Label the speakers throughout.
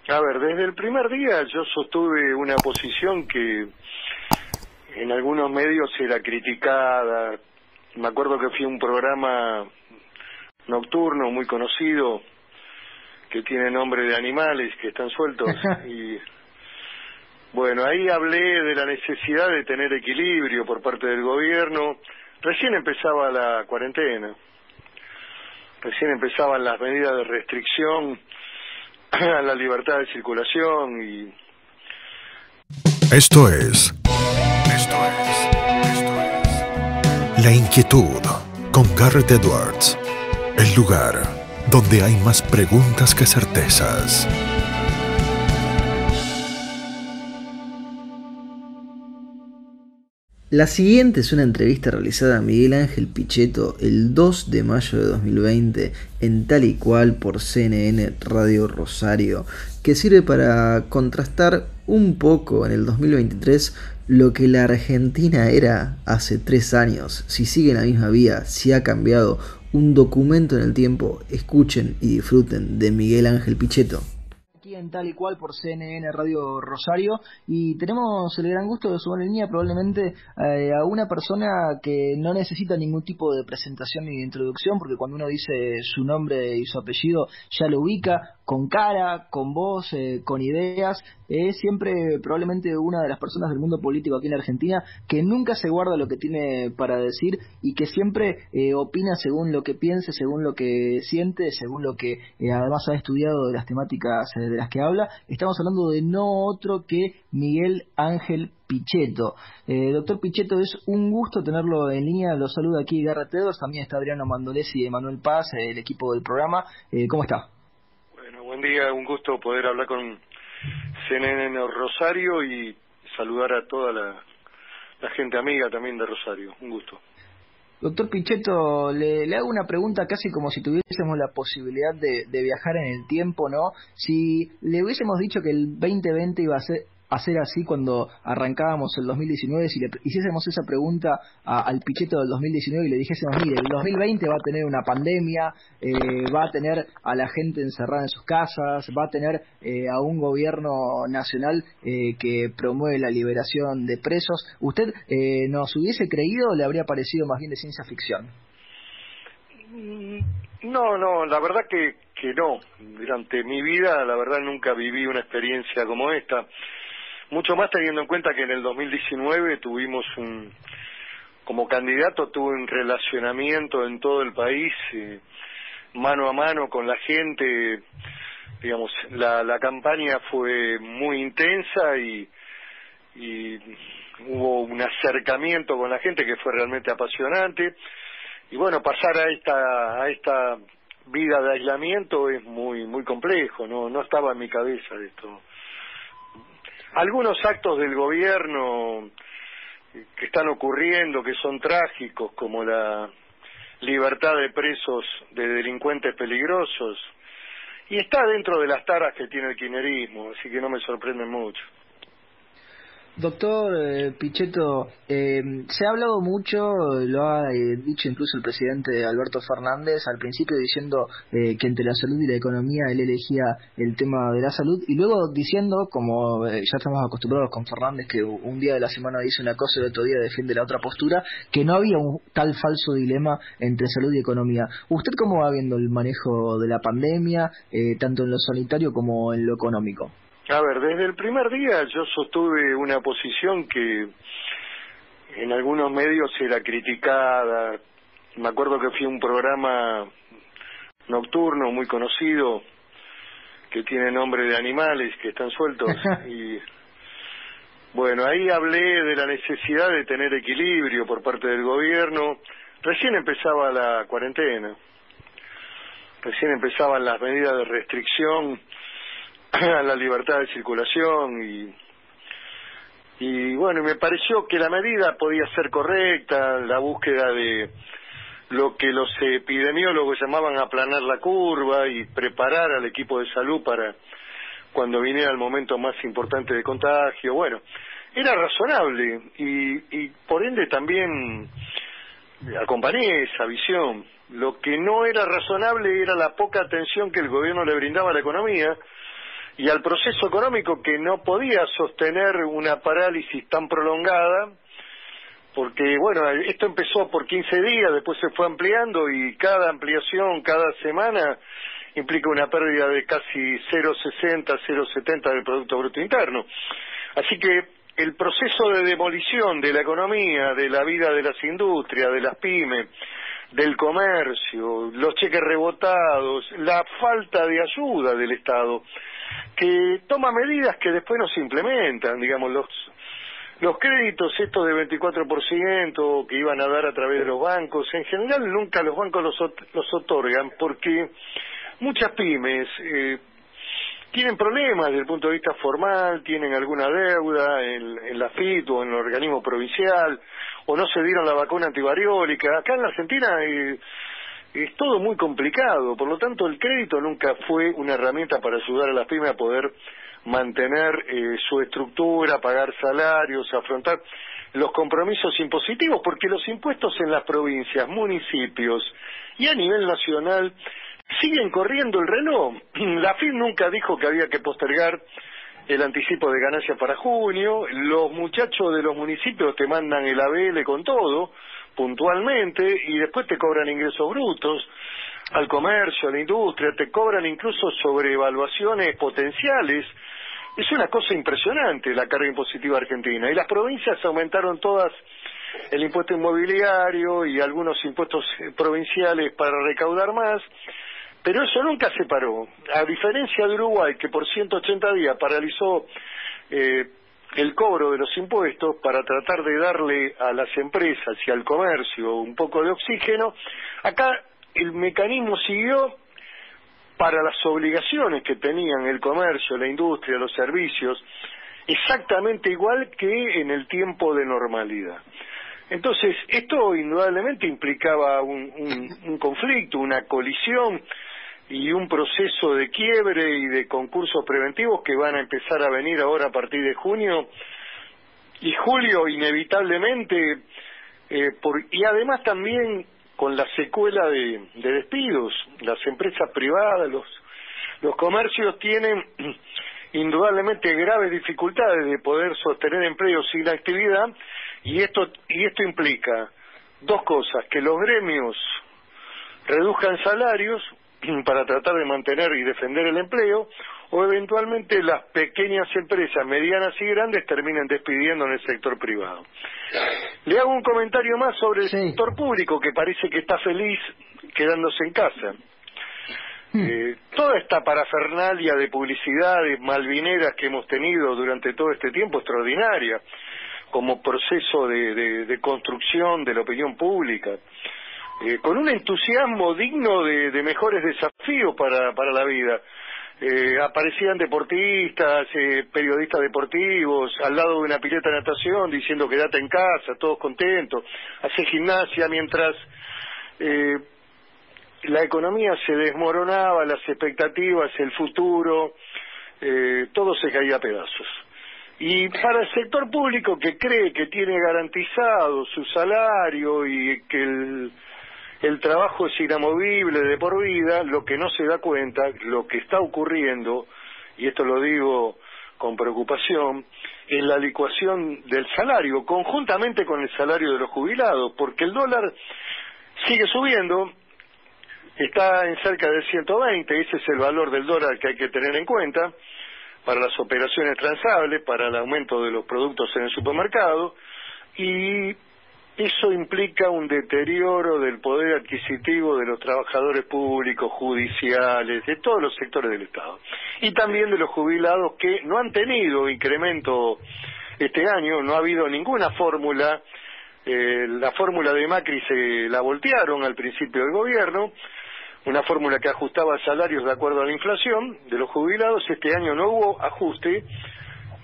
Speaker 1: A ver, desde el primer día yo sostuve una posición que en algunos medios era criticada. Me acuerdo que fui a un programa nocturno muy conocido que tiene nombre de animales que están sueltos y bueno, ahí hablé de la necesidad de tener equilibrio por parte del gobierno. Recién empezaba la cuarentena, recién empezaban las medidas de restricción a la libertad de circulación y...
Speaker 2: La Inquietud con Garrett Edwards. El lugar donde hay más preguntas que certezas.
Speaker 3: La siguiente es una entrevista realizada a Miguel Ángel Pichetto el 2 de mayo de 2020 en Tal y Cual por CNN Radio Rosario, que sirve para contrastar un poco en el 2023 lo que la Argentina era hace 3 años, si sigue en la misma vía, si ha cambiado. Un documento en el tiempo. Escuchen y disfruten de Miguel Ángel Pichetto.
Speaker 4: Aquí en Tal y Cual por CNN Radio Rosario, y tenemos el gran gusto de sumar en línea probablemente a una persona que no necesita ningún tipo de presentación ni de introducción, porque cuando uno dice su nombre y su apellido ya lo ubica, con cara, con voz, con ideas. Es siempre probablemente una de las personas del mundo político aquí en Argentina que nunca se guarda lo que tiene para decir y que siempre opina según lo que piense, según lo que siente, según lo que además ha estudiado de las temáticas de las que habla. Estamos hablando de no otro que Miguel Ángel Pichetto. Doctor Pichetto, es un gusto tenerlo en línea. Lo saluda aquí Garrett Edwards, también está Adriano Mandolesi y Manuel Paz, el equipo del programa. ¿Cómo está?
Speaker 1: Bueno, buen día, un gusto poder hablar con CNN Rosario y saludar a toda la gente amiga también de Rosario. Un gusto.
Speaker 4: Doctor Pichetto, le hago una pregunta casi como si tuviésemos la posibilidad de viajar en el tiempo, ¿no? Si le hubiésemos dicho que el 2020 iba a ser así cuando arrancábamos el 2019, si le hiciésemos esa pregunta al Pichetto del 2019 y le dijésemos, mire, el 2020 va a tener una pandemia, va a tener a la gente encerrada en sus casas, va a tener a un gobierno nacional que promueve la liberación de presos, ¿usted nos hubiese creído o le habría parecido más bien de ciencia ficción?
Speaker 1: No, la verdad que no. Durante mi vida, la verdad, nunca viví una experiencia como esta. Mucho más teniendo en cuenta que en el 2019 tuvimos como candidato tuve un relacionamiento en todo el país, mano a mano con la gente. Digamos, la campaña fue muy intensa y hubo un acercamiento con la gente que fue realmente apasionante. Y bueno, pasar a esta vida de aislamiento es muy complejo, no estaba en mi cabeza esto. Algunos actos del gobierno que están ocurriendo, que son trágicos, como la libertad de presos de delincuentes peligrosos, y está dentro de las taras que tiene el kirchnerismo, así que no me sorprende mucho.
Speaker 4: Doctor Pichetto, se ha hablado mucho, lo ha dicho incluso el presidente Alberto Fernández al principio diciendo que entre la salud y la economía él elegía el tema de la salud, y luego diciendo, como ya estamos acostumbrados con Fernández, que un día de la semana dice una cosa y el otro día defiende la otra postura, que no había un tal falso dilema entre salud y economía. ¿Usted cómo va viendo el manejo de la pandemia, tanto en lo sanitario como en lo económico?
Speaker 1: A ver, desde el primer día yo sostuve una posición que en algunos medios era criticada. Me acuerdo que fui a un programa nocturno muy conocido que tiene nombre de animales que están sueltos y bueno, ahí hablé de la necesidad de tener equilibrio por parte del gobierno. Recién empezaba la cuarentena, recién empezaban las medidas de restricción a la libertad de circulación y bueno, me pareció que la medida podía ser correcta, la búsqueda de lo que los epidemiólogos llamaban aplanar la curva y preparar al equipo de salud para cuando viniera el momento más importante de contagio. Bueno, era razonable y por ende también acompañé esa visión. Lo que no era razonable era la poca atención que el gobierno le brindaba a la economía y al proceso económico que no podía sostener una parálisis tan prolongada, porque bueno, esto empezó por 15 días, después se fue ampliando y cada ampliación, cada semana implica una pérdida de casi 0,60, 0,70 del Producto Bruto Interno. Así que el proceso de demolición de la economía, de la vida de las industrias, de las pymes, del comercio, los cheques rebotados, la falta de ayuda del Estado, que toma medidas que después no se implementan, digamos, los créditos estos de 24% que iban a dar a través de los bancos, en general nunca los bancos los otorgan porque muchas pymes tienen problemas desde el punto de vista formal, tienen alguna deuda en la FIT o en el organismo provincial, o no se dieron la vacuna antivariólica. Acá en la Argentina es todo muy complicado, por lo tanto el crédito nunca fue una herramienta para ayudar a las pymes a poder mantener su estructura, pagar salarios, afrontar los compromisos impositivos, porque los impuestos en las provincias, municipios y a nivel nacional siguen corriendo el reloj. La FIP nunca dijo que había que postergar el anticipo de ganancias para junio, los muchachos de los municipios te mandan el ABL con todo, puntualmente, y después te cobran ingresos brutos, al comercio, a la industria, te cobran incluso sobre evaluaciones potenciales. Es una cosa impresionante la carga impositiva argentina, y las provincias aumentaron todas el impuesto inmobiliario y algunos impuestos provinciales para recaudar más, pero eso nunca se paró. A diferencia de Uruguay, que por 180 días paralizó el cobro de los impuestos para tratar de darle a las empresas y al comercio un poco de oxígeno, acá el mecanismo siguió para las obligaciones que tenían el comercio, la industria, los servicios, exactamente igual que en el tiempo de normalidad. Entonces, esto indudablemente implicaba un conflicto, una colisión y un proceso de quiebre y de concursos preventivos que van a empezar a venir ahora a partir de junio y julio inevitablemente, y además también con la secuela de despidos. Las empresas privadas, los comercios tienen indudablemente graves dificultades de poder sostener empleo sin actividad, y esto implica dos cosas: que los gremios reduzcan salarios para tratar de mantener y defender el empleo, o eventualmente las pequeñas empresas, medianas y grandes, terminen despidiendo en el sector privado. Le hago un comentario más sobre el sector público, que parece que está feliz quedándose en casa. Toda esta parafernalia de publicidades malvineras que hemos tenido durante todo este tiempo, extraordinaria, como proceso de construcción de la opinión pública, con un entusiasmo digno de mejores desafíos para la vida. Aparecían deportistas, periodistas deportivos, al lado de una pileta de natación, diciendo quédate en casa, todos contentos, hace gimnasia, mientras la economía se desmoronaba, las expectativas, el futuro, todo se caía a pedazos. Y para el sector público, que cree que tiene garantizado su salario y que el trabajo es inamovible de por vida, lo que no se da cuenta, lo que está ocurriendo, y esto lo digo con preocupación, es la licuación del salario, conjuntamente con el salario de los jubilados, porque el dólar sigue subiendo, está en cerca de 120, ese es el valor del dólar que hay que tener en cuenta para las operaciones transables, para el aumento de los productos en el supermercado, y eso implica un deterioro del poder adquisitivo de los trabajadores públicos, judiciales, de todos los sectores del Estado. Y también de los jubilados, que no han tenido incremento este año, no ha habido ninguna fórmula. La fórmula de Macri se la voltearon al principio del gobierno, una fórmula que ajustaba salarios de acuerdo a la inflación de los jubilados. Este año no hubo ajuste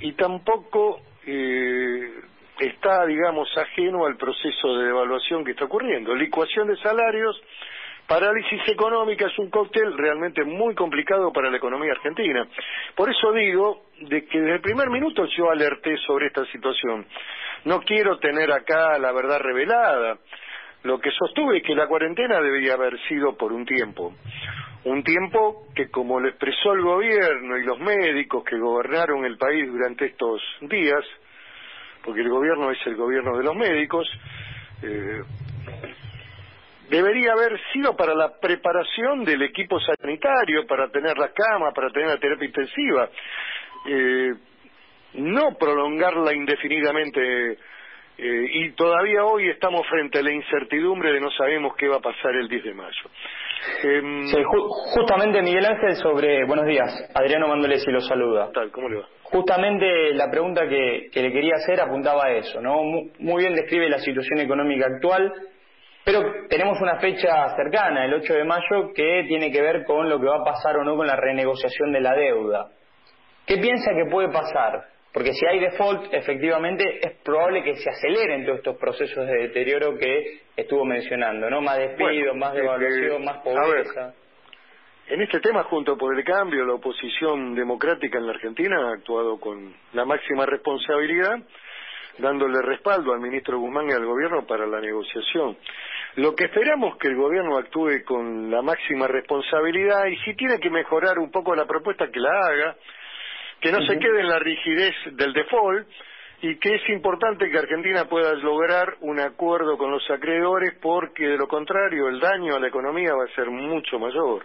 Speaker 1: y tampoco está, digamos, ajeno al proceso de devaluación que está ocurriendo. Licuación de salarios, parálisis económica, es un cóctel realmente muy complicado para la economía argentina. Por eso digo de que desde el primer minuto yo alerté sobre esta situación. No quiero tener acá la verdad revelada. Lo que sostuve es que la cuarentena debería haber sido por un tiempo. Un tiempo que, como lo expresó el gobierno y los médicos que gobernaron el país durante estos días, porque el gobierno es el gobierno de los médicos, debería haber sido para la preparación del equipo sanitario, para tener las camas, para tener la terapia intensiva, no prolongarla indefinidamente, y todavía hoy estamos frente a la incertidumbre de no sabemos qué va a pasar el 10 de mayo.
Speaker 5: Sí, justamente, Miguel Ángel, buenos días, Adriano Mandolesi lo saluda.
Speaker 1: ¿Cómo le va?
Speaker 5: Justamente la pregunta que le quería hacer apuntaba a eso, ¿no? Muy bien describe la situación económica actual, pero tenemos una fecha cercana, el 8 de mayo, que tiene que ver con lo que va a pasar o no con la renegociación de la deuda. ¿Qué piensa que puede pasar? Porque si hay default, efectivamente, es probable que se aceleren todos estos procesos de deterioro que estuvo mencionando, ¿no? Más despidos, más devaluación, más pobreza.
Speaker 1: En este tema, junto por el cambio, la oposición democrática en la Argentina ha actuado con la máxima responsabilidad, dándole respaldo al ministro Guzmán y al gobierno para la negociación. Lo que esperamos es que el gobierno actúe con la máxima responsabilidad, y si tiene que mejorar un poco la propuesta, que la haga, que no se quede en la rigidez del default, y que es importante que Argentina pueda lograr un acuerdo con los acreedores, porque de lo contrario el daño a la economía va a ser mucho mayor.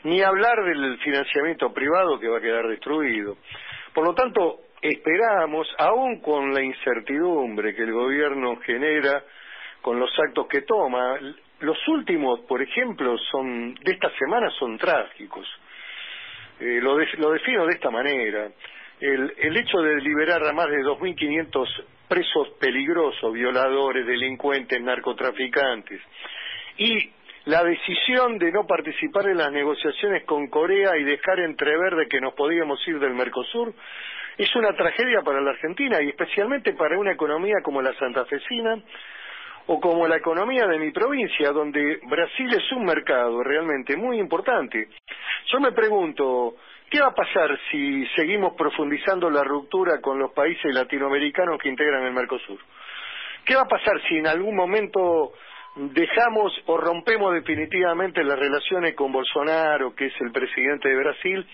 Speaker 1: Ni hablar del financiamiento privado, que va a quedar destruido. Por lo tanto, esperamos, aún con la incertidumbre que el gobierno genera con los actos que toma, los últimos, por ejemplo, de esta semana son trágicos. Lo defino de esta manera. El hecho de liberar a más de 2.500 presos peligrosos, violadores, delincuentes, narcotraficantes, y la decisión de no participar en las negociaciones con Corea y dejar entrever de que nos podíamos ir del Mercosur, es una tragedia para la Argentina, y especialmente para una economía como la santafesina o como la economía de mi provincia, donde Brasil es un mercado realmente muy importante. Yo me pregunto, ¿qué va a pasar si seguimos profundizando la ruptura con los países latinoamericanos que integran el Mercosur? ¿Qué va a pasar si en algún momento dejamos o rompemos definitivamente las relaciones con Bolsonaro, que es el presidente de Brasil,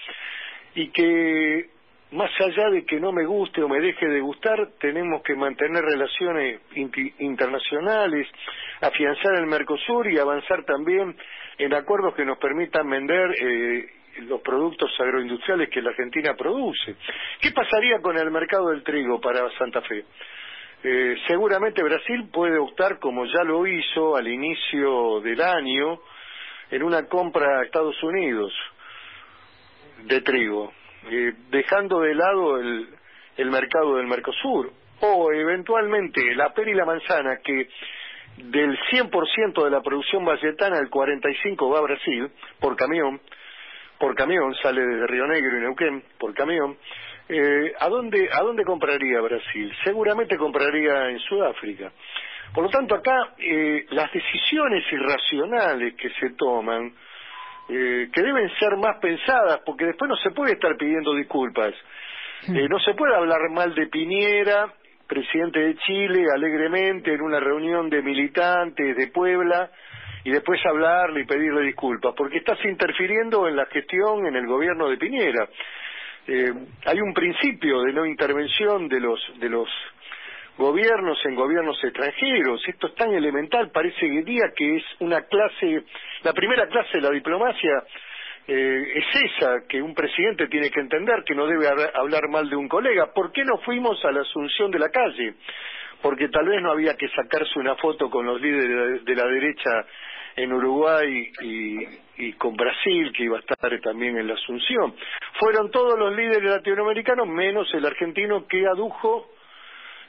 Speaker 1: y que, más allá de que no me guste o me deje de gustar, tenemos que mantener relaciones internacionales, afianzar el Mercosur y avanzar también en acuerdos que nos permitan vender los productos agroindustriales que la Argentina produce? ¿Qué pasaría con el mercado del trigo para Santa Fe? Seguramente Brasil puede optar, como ya lo hizo al inicio del año, en una compra a Estados Unidos de trigo, dejando de lado el mercado del Mercosur, o eventualmente la pera y la manzana, que del 100% de la producción valletana, el 45% va a Brasil por camión, sale desde Río Negro y Neuquén por camión. ¿A dónde compraría Brasil? Seguramente compraría en Sudáfrica. Por lo tanto, acá las decisiones irracionales que se toman, que deben ser más pensadas, porque después no se puede estar pidiendo disculpas. No se puede hablar mal de Piñera, presidente de Chile, alegremente en una reunión de militantes de Puebla, y después hablarle y pedirle disculpas, porque estás interfiriendo en la gestión, en el gobierno de Piñera. Hay un principio de no intervención de los gobiernos en gobiernos extranjeros. Esto es tan elemental, parece que día que es una clase, la primera clase de la diplomacia es esa, que un presidente tiene que entender que no debe hablar mal de un colega. ¿Por qué no fuimos a la Asunción de la Calle? Porque tal vez no había que sacarse una foto con los líderes de la derecha en Uruguay y con Brasil, que iba a estar también en la Asunción. Fueron todos los líderes latinoamericanos, menos el argentino, que adujo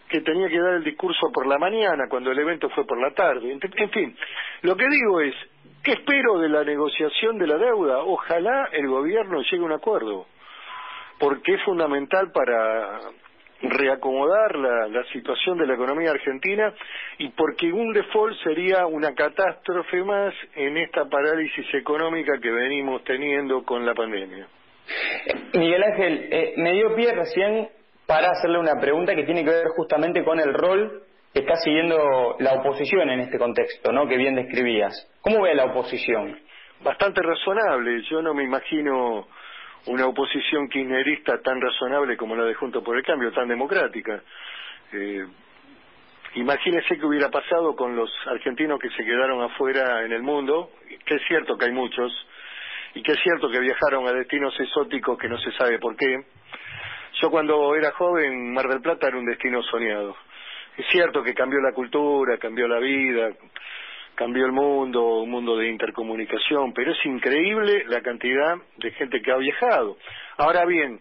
Speaker 1: que tenía que dar el discurso por la mañana, cuando el evento fue por la tarde. En fin, lo que digo es, ¿qué espero de la negociación de la deuda? Ojalá el gobierno llegue a un acuerdo, porque es fundamental para reacomodar la situación de la economía argentina, y porque un default sería una catástrofe más en esta parálisis económica que venimos teniendo con la pandemia.
Speaker 5: Miguel Ángel, me dio pie recién para hacerle una pregunta que tiene que ver justamente con el rol que está siguiendo la oposición en este contexto, ¿no?, que bien describías. ¿Cómo ve la oposición?
Speaker 1: bastante razonable. Yo no me imagino una oposición kirchnerista tan razonable como la de Juntos por el Cambio, tan democrática. Imagínese qué hubiera pasado con los argentinos que se quedaron afuera en el mundo, que es cierto que hay muchos, y que es cierto que viajaron a destinos exóticos que no se sabe por qué. Yo cuando era joven, Mar del Plata era un destino soñado. Es cierto que cambió la cultura, cambió la vida, cambió el mundo, un mundo de intercomunicación, pero es increíble la cantidad de gente que ha viajado. Ahora bien,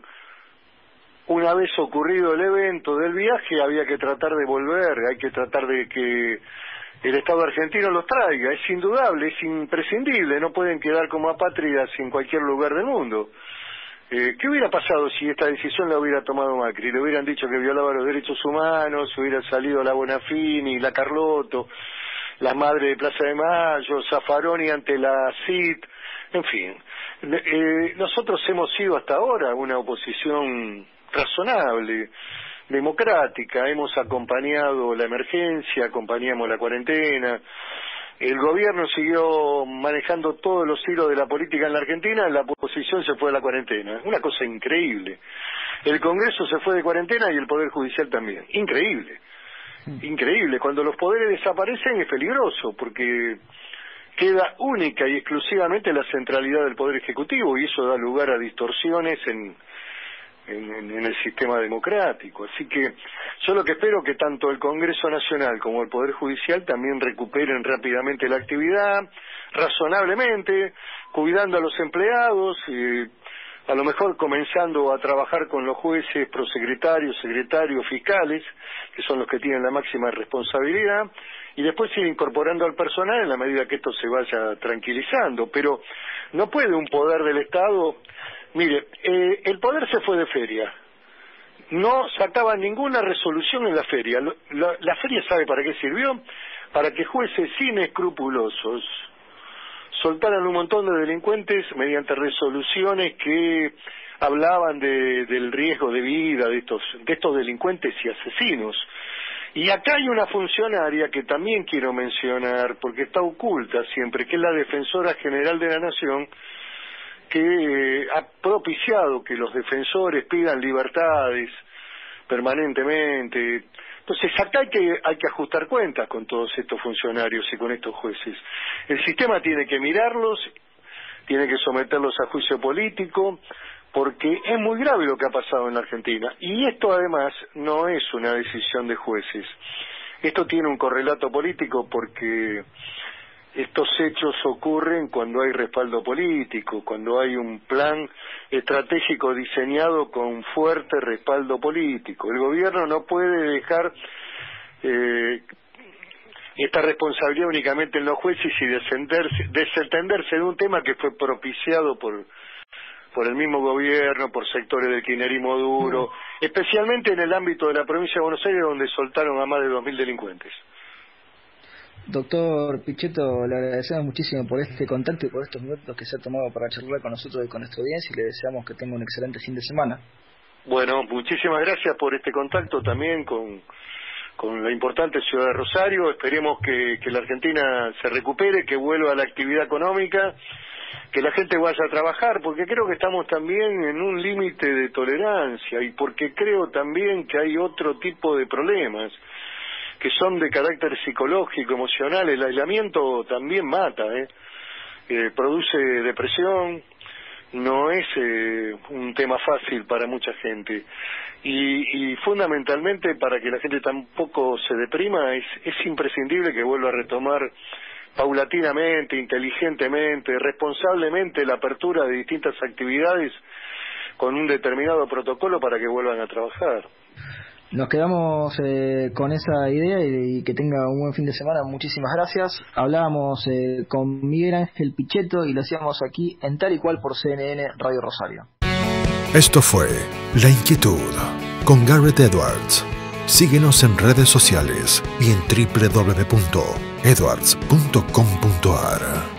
Speaker 1: una vez ocurrido el evento del viaje, había que tratar de volver, hay que tratar de que el Estado argentino los traiga, es indudable, es imprescindible, no pueden quedar como apátridas en cualquier lugar del mundo. ¿Qué hubiera pasado si esta decisión la hubiera tomado Macri? Le hubieran dicho que violaba los derechos humanos, hubiera salido la Bonafini, la Carlotto, las madres de Plaza de Mayo, Zaffaroni ante la CIT, en fin. Nosotros hemos sido hasta ahora una oposición razonable, democrática, hemos acompañado la emergencia, acompañamos la cuarentena. El gobierno siguió manejando todos los hilos de la política en la Argentina, la oposición se fue a la cuarentena. Una cosa increíble. El Congreso se fue de cuarentena y el Poder Judicial también. Increíble. Increíble. Cuando los poderes desaparecen es peligroso, porque queda única y exclusivamente la centralidad del Poder Ejecutivo, y eso da lugar a distorsiones en el sistema democrático. Así que yo lo que espero es que tanto el Congreso Nacional como el Poder Judicial también recuperen rápidamente la actividad, razonablemente, cuidando a los empleados, a lo mejor comenzando a trabajar con los jueces, prosecretarios, secretarios, fiscales, que son los que tienen la máxima responsabilidad, y después ir incorporando al personal en la medida que esto se vaya tranquilizando. Pero no puede un poder del Estado... Mire, el poder se fue de feria, no sacaba ninguna resolución en la feria. La feria, ¿sabe para qué sirvió? Para que jueces inescrupulosos soltaran un montón de delincuentes mediante resoluciones que hablaban del riesgo de vida de estos delincuentes y asesinos. Y acá hay una funcionaria que también quiero mencionar, porque está oculta siempre, que es la Defensora General de la Nación, que ha propiciado que los defensores pidan libertades permanentemente. Entonces acá hay que ajustar cuentas con todos estos funcionarios y con estos jueces. El sistema tiene que mirarlos, tiene que someterlos a juicio político, porque es muy grave lo que ha pasado en la Argentina. Y esto además no es una decisión de jueces. Esto tiene un correlato político, porque estos hechos ocurren cuando hay respaldo político, cuando hay un plan estratégico diseñado con fuerte respaldo político. El gobierno no puede dejar esta responsabilidad únicamente en los jueces y desentenderse de un tema que fue propiciado por el mismo gobierno, por sectores del kirchnerismo duro, especialmente en el ámbito de la provincia de Buenos Aires, donde soltaron a más de 2.000 delincuentes.
Speaker 4: Doctor Pichetto, le agradecemos muchísimo por este contacto y por estos minutos que se ha tomado para charlar con nosotros y con nuestra audiencia, y le deseamos que tenga un excelente fin de semana.
Speaker 1: Bueno, muchísimas gracias por este contacto también con la importante ciudad de Rosario. Esperemos que la Argentina se recupere, que vuelva a la actividad económica, que la gente vaya a trabajar, porque creo que estamos también en un límite de tolerancia, y porque creo también que hay otro tipo de problemas que son de carácter psicológico, emocional. El aislamiento también mata, produce depresión, no es un tema fácil para mucha gente, y fundamentalmente para que la gente tampoco se deprima es imprescindible que vuelva a retomar paulatinamente, inteligentemente, responsablemente la apertura de distintas actividades con un determinado protocolo para que vuelvan a trabajar.
Speaker 4: Nos quedamos con esa idea, y que tenga un buen fin de semana. Muchísimas gracias. Hablábamos con Miguel Ángel Pichetto y lo hacíamos aquí en Tal y Cual por CNN Radio Rosario.
Speaker 2: Esto fue La Inquietud con Garrett Edwards. Síguenos en redes sociales y en www.edwards.com.ar.